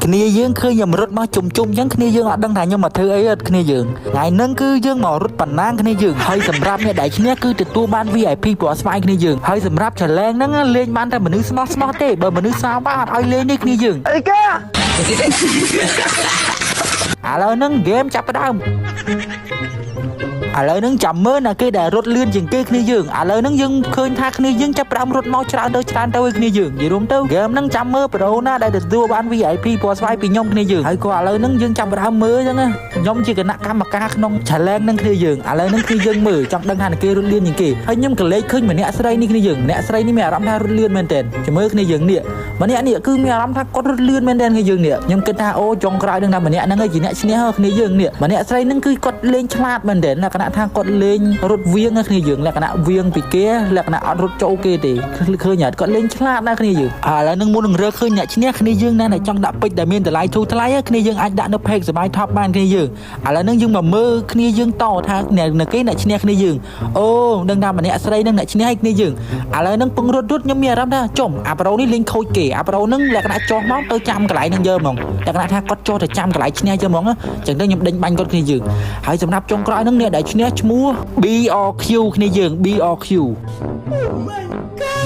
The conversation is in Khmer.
គ្នាយើងឃើញខ្ញុំរត់មកជុំអញ្ចឹងគ្នាយើងអត់ដឹងថាខ្ញុំមកធ្វើអីអត់គ្នាយើងថ្ងៃហ្នឹងគឺយើងមករត់ប៉ុណ្ណាគ្នាយើងហើយសម្រាប់អ្នកដែលឈ្នះគឺទទួលបាន VIP ពណ៌ស្វាយគ្នាយើងហើយសម្រាប់ challenge ហ្នឹងលេងបានតែមនុស្សស្មោះទេបើមនុស្សសាវអត់ឲ្យលេងនេះគ្នាយើងអីគេឥឡូវហ្នឹងហ្គេមចាប់ផ្ដើមឥឡូវហ្នឹងចាំមើលណាគេដែលរត់លឿនជាងគេគ្នាយើងឥឡូវហ្នឹងយើងឃើញថាគ្នាយើងចាប់ផ្ដើមរត់មកច្រើនទៅឲ្យគ្នាយើងនិយាយរួមទៅហ្គេមហ្នឹងចាំមើលប្រូណាដែលទទួលបាន VIP ពណ៌ស្វាយពីខ្ញុំគ្នាយើងហើយក៏ឥឡូវហ្នឹងយើងចាប់ផ្ដើមមើលអញ្ចឹងណាខ្ញុំជាគណៈកម្មការក្នុង challenge ហ្នឹងគ្នាយើងឥឡូវហ្នឹងគឺយើងមើលចង់ដឹងថាគេរត់លឿនជាងគេហើយខ្ញុំក៏លេចឃើញម្នាក់ស្រីនេះគ្នាយើងម្នាក់ស្រីនេះមានអារម្មណ៍ថារត់លឿនមែនទែនចាំមើលគ្នាយើងនេះម្នាក់នេះគឺមានអារម្មណ៍ថាគាត់រត់លឿនមែនទែនគ្នាយើងនេះខ្ញុំគិតថាអូចុងក្រោយនឹងថាម្នាក់ហ្នឹងឯងជាអ្នកឈ្នះគ្នាយើងនេះម្នាក់ស្រីហ្នឹងគឺគាត់លេងឆ្លាតមែនទែនលក្ខណៈថាគាត់លេងរត់វៀងគ្នាយើងលក្ខណៈវៀងពីគេលក្ខណៈអត់រត់ចូលគេទេឃើញអត់គាត់លេងឆ្លាតណាស់គ្នាយើងឥឡូវនឹងមុននឹងរើឃើញអ្នកឈ្នះគ្នាយើងណាដែលចង់ដាក់ពេជ្រដែលមានតម្លៃធូរថ្លៃគ្នាយើងអាចដាក់នៅ page សបាយ top បានគ្នាយើងឥឡូវនឹងយើងមកមើលគ្នាយើងតថាអ្នកគេអ្នកឈ្នះគ្នាយើងអូដឹងថាម្នាក់ស្រីនឹងអ្នកឈ្នះឲ្យគ្នាយើងឥឡូវនឹងពងរត់ខ្ញុំមានអារម្មណ៍ថាចំអាប្រូនេះលេងខូចគេអាប្រូនឹងលក្ខណៈចោះមកទៅចាំកន្លែងនឹងយកហ្មងលក្ខណៈថាគាត់ចោះទៅចាំកន្លែងឈ្នះយកហ្មងចឹងទៅខ្ញុំដេញបាញ់គាត់គ្នាយើងហើយសម្រាប់ចុងក្រោយនឹងអ្នកដែលឈ្នះឈ្មោះBRQ គ្នាយើង BRQ Oh my god